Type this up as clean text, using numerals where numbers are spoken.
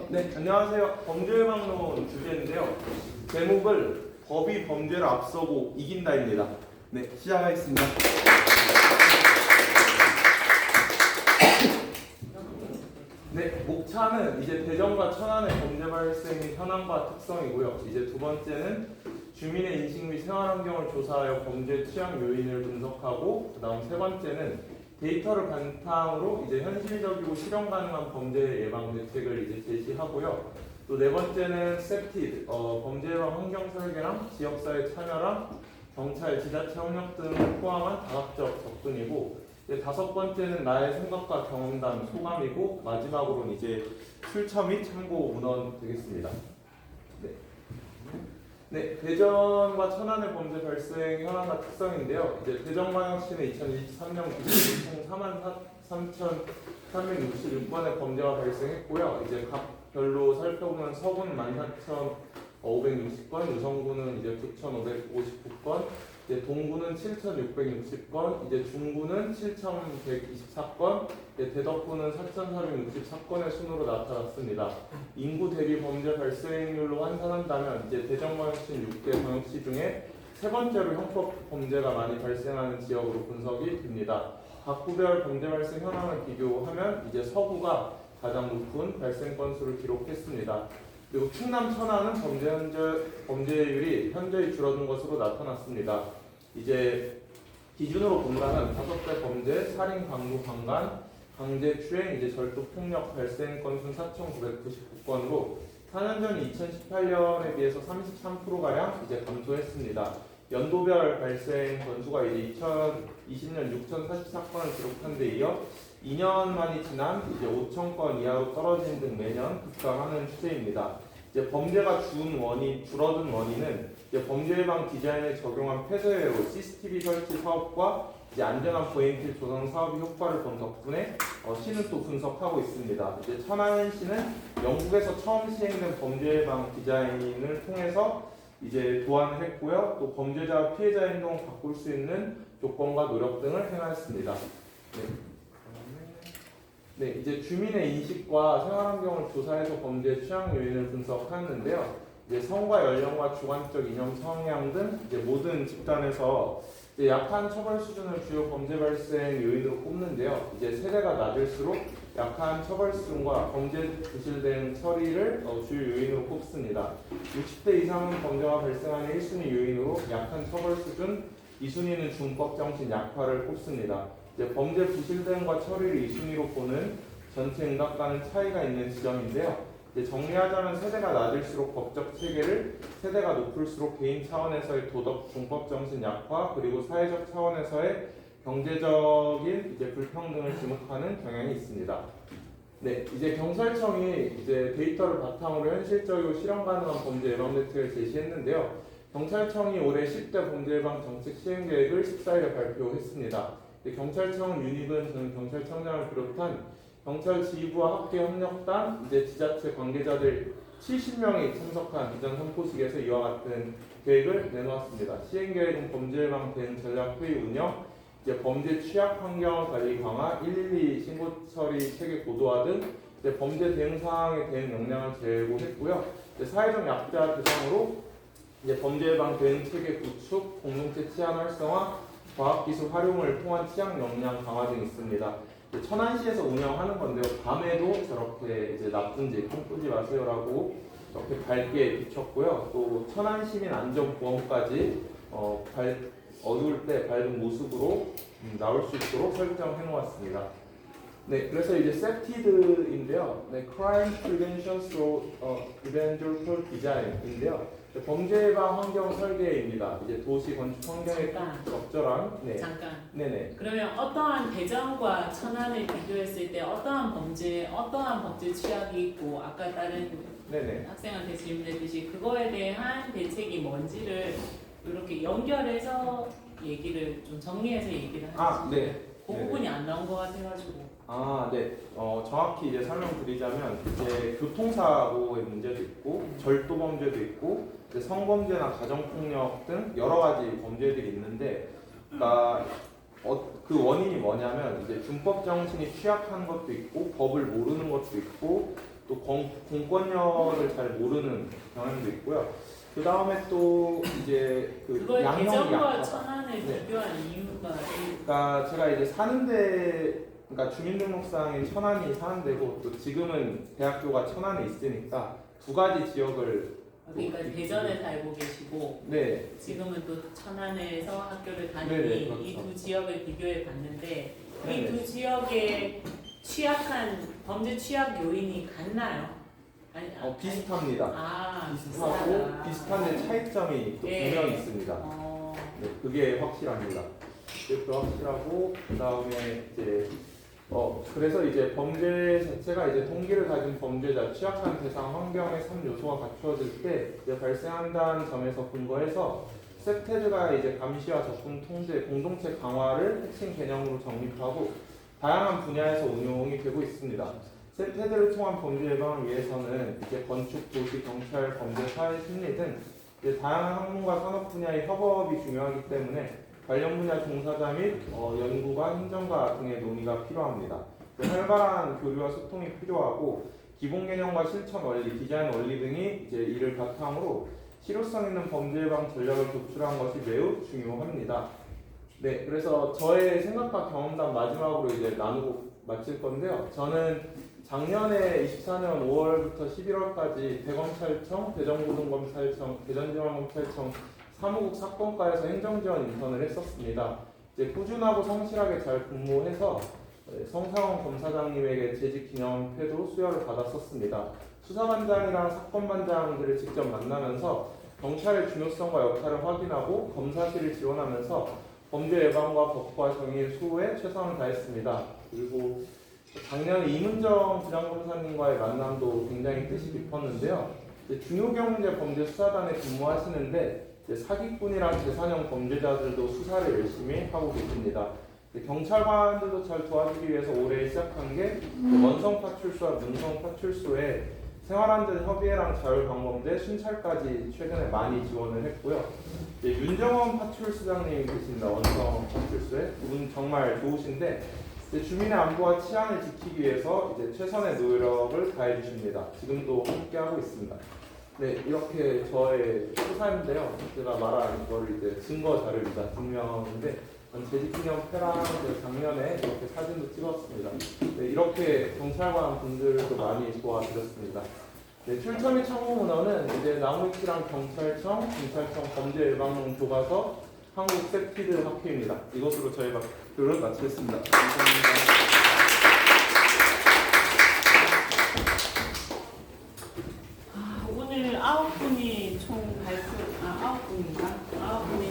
네, 안녕하세요. 범죄예방론 주제인데요. 제목을 법이 범죄를 앞서고 이긴다입니다. 네, 시작하겠습니다. 네, 목차는 이제 대전과 천안의 범죄 발생의 현황과 특성이고요. 이제 두 번째는 주민의 인식 및 생활 환경을 조사하여 범죄 취약 요인을 분석하고, 그다음 세 번째는 데이터를 바탕으로 이제 현실적이고 실현 가능한 범죄 예방 대책을 이제 제시하고요. 또 네 번째는 세프티, 범죄 예방 환경 설계랑 지역사회 참여랑 경찰, 지자체 협력 등을 포함한 다각적 접근이고, 이제 다섯 번째는 나의 생각과 경험담, 소감이고, 마지막으로는 이제 출처 및 참고 문헌 되겠습니다. 네, 대전과 천안의 범죄 발생 현황과 특성인데요. 이제 대전광역시는 2023년 기준 총 43,366건의 범죄가 발생했고요. 이제 각별로 살펴보면 서구는 14,560건, 유성구는 이제 9,559건, 이제 동구는 7,660건, 이제 중구는 7,124건, 대덕구는 4,464건의 순으로 나타났습니다. 인구 대비 범죄 발생률로 환산한다면 이제 대전광역시 6개 광역시 중에 세 번째로 형법 범죄가 많이 발생하는 지역으로 분석이 됩니다. 각 구별 범죄 발생 현황을 비교하면 이제 서구가 가장 높은 발생 건수를 기록했습니다. 그리고 충남 천안은 범죄율이 현저히 줄어든 것으로 나타났습니다. 이제 기준으로 본다면 5대 범죄, 살인, 강도, 강간, 강제추행, 이제 절도폭력 발생 건수는 4,999건으로 4년 전 2018년에 비해서 33%가량 이제 감소했습니다. 연도별 발생 건수가 이제 2020년 6,044건을 기록한 데 이어 2년만이 지난 이제 5,000건 이하로 떨어진 등 매년 급감하는 추세입니다. 이제 범죄가 줄어든 원인은 이제 범죄 예방 디자인에 적용한 폐쇄회로 CCTV 설치 사업과 이제 안전한 보행길 조성 사업이 효과를 본 덕분에 시는 또 분석하고 있습니다. 이제 천안시는 영국에서 처음 시행된 범죄 예방 디자인을 통해서 이제 도안을 했고요. 또 범죄자와 피해자 행동을 바꿀 수 있는 조건과 노력 등을 행하였습니다. 네, 이제 주민의 인식과 생활 환경을 조사해서 범죄 취약 요인을 분석하였는데요. 이제 성과 연령과 주관적 이념 성향 등 이제 모든 집단에서 이제 약한 처벌 수준을 주요 범죄 발생 요인으로 꼽는데요. 이제 세대가 낮을수록 약한 처벌 수준과 범죄 부실된 처리를 주요 요인으로 꼽습니다. 60대 이상은 범죄가 발생하는 1순위 요인으로 약한 처벌 수준, 2순위는 준법 정신 약화를 꼽습니다. 이제 범죄 부실됨과 처리를 2순위로 보는 전체 응답과는 차이가 있는 지점인데요. 이제 정리하자면 세대가 낮을수록 법적 체계를, 세대가 높을수록 개인 차원에서의 도덕, 준법 정신 약화, 그리고 사회적 차원에서의 경제적인 이제 불평등을 지목하는 경향이 있습니다. 네, 이제 경찰청이 이제 데이터를 바탕으로 현실적이고 실현 가능한 범죄 예방 대책을 제시했는데요. 경찰청이 올해 10대 범죄 예방 정책 시행 계획을 14일에 발표했습니다. 경찰청은 윤희근 전 경찰청장을 비롯한 경찰 지휘부와 학계 협력단, 이제 지자체 관계자들 70명이 참석한 이전 선포식에서 이와 같은 계획을 내놓았습니다. 시행 계획은 범죄 예방 대응 전략 회의 운영, 이제 범죄 취약 환경 관리 강화, 112 신고 처리 체계 고도화 등 이제 범죄 대응 사항에 대응 역량을 제고했고요. 사회적 약자 대상으로 이제 범죄 예방 대응 체계 구축, 공동체 치안 활성화, 과학기술 활용을 통한 취약 역량 강화 등이 있습니다. 천안시에서 운영하는 건데요. 밤에도 저렇게 이제 나쁜 짓 꿈꾸지 마세요라고 이렇게 밝게 비췄고요. 또 천안시민 안전보험까지 어두울 때 밝은 모습으로 나올 수 있도록 설정해 놓았습니다. 네, 그래서 이제 세프티드인데요. 네, Crime Prevention through Evangelical Design인데요. 범죄 예방 환경 설계입니다. 이제 도시 건축 환경에 적절한. 네. 잠깐. 네네. 그러면 어떠한 대전과 천안을 비교했을 때 어떠한 범죄 취약이 있고 아까 다른 네네. 학생한테 질문했듯이 그거에 대한 대책이 뭔지를 이렇게 연결해서 얘기를 좀 정리해서 얘기를 하시죠. 네. 그 부분이 안 나온 것 같아가지고. 네. 정확히 이제 설명드리자면 이제 교통사고의 문제도 있고 절도 범죄도 있고 이제 성범죄나 가정폭력 등 여러 가지 범죄들이 있는데, 그러니까 그 원인이 뭐냐면 이제 준법 정신이 취약한 것도 있고 법을 모르는 것도 있고 또 공권력을 잘 모르는 경향도 있고요. 그 다음에 또 이제 그 그걸 양형 대전과 약화가. 천안을 네. 비교한 이유가 그러니까 제가 이제 사는데, 그러니까 주민등록상에 천안이 사는 데고 또 지금은 대학교가 천안에 있으니까 두 가지 지역을. 그러니까 대전에 살고 계시고 네. 지금은 또 천안에서 학교를 네네, 다니니 그렇죠. 이 두 지역을 비교해 봤는데 이 네네. 두 지역의 취약한 범죄 취약 요인이 같나요? 아니, 비슷합니다. 비슷하고 비슷하다. 비슷한데 차이점이 또 예. 분명히 있습니다. 네, 그게 확실합니다. 그게 또 확실하고 그 다음에 이제 그래서 이제 범죄 자체가 이제 동기를 가진 범죄자, 취약한 대상 환경의 3요소가 갖추어질 때 이제 발생한다는 점에서 근거해서 셉테드가 이제 감시와 접근 통제, 공동체 강화를 핵심 개념으로 정립하고 다양한 분야에서 운용이 되고 있습니다. 셉테드를 통한 범죄 예방을 위해서는 이제 건축, 도시, 경찰, 범죄, 사회, 심리 등 이제 다양한 학문과 산업 분야의 협업이 중요하기 때문에 관련 분야 종사자 및 연구가 행정가 등의 논의가 필요합니다. 활발한 교류와 소통이 필요하고 기본 개념과 실천 원리, 디자인 원리 등이 이제 이를 바탕으로 실효성 있는 범죄 예방 전략을 도출한 것이 매우 중요합니다. 네, 그래서 저의 생각과 경험담 마지막으로 이제 나누고 마칠 건데요. 저는 작년에 24년 5월부터 11월까지 대검찰청, 대전고등검찰청, 대전지방검찰청 사무국 사건과에서 행정지원 인턴을 했었습니다. 이제 꾸준하고 성실하게 잘 근무해서 성상원 검사장님에게 재직 기념회도 수여를 받았었습니다. 수사반장이랑 사건반장들을 직접 만나면서 경찰의 중요성과 역할을 확인하고 검사실을 지원하면서 범죄 예방과 법과 정의 수호에 최선을 다했습니다. 그리고 작년 이문정 부장검사님과의 만남도 굉장히 뜻이 깊었는데요. 중요경제 범죄 수사단에 근무하시는데 사기꾼이랑 재산형 범죄자들도 수사를 열심히 하고 계십니다. 경찰관들도 잘 도와주기 위해서 올해 시작한 게 원성파출소와 문성파출소에 생활안전 협의회랑 자율방범대 순찰까지 최근에 많이 지원을 했고요. 윤정원 파출소장님이 계십니다. 원성파출소에 그분 정말 좋으신데 주민의 안보와 치안을 지키기 위해서 이제 최선의 노력을 다해 주십니다. 지금도 함께 하고 있습니다. 네, 이렇게 저의 수사인데요. 제가 말한 거를 이제 증거 자료입니다. 증명인데 재직기념회랑 작년에 이렇게 사진도 찍었습니다. 네, 이렇게 경찰관 분들도 많이 도와드렸습니다. 네, 출처 및 참고 문헌은 이제 나무위키랑 경찰청 범죄 예방용 교과서 한국 셉티드 학회입니다. 이것으로 저희 발표를 마치겠습니다. 감사합니다. 오늘 9분이 총 발표, 9분인가? 9분이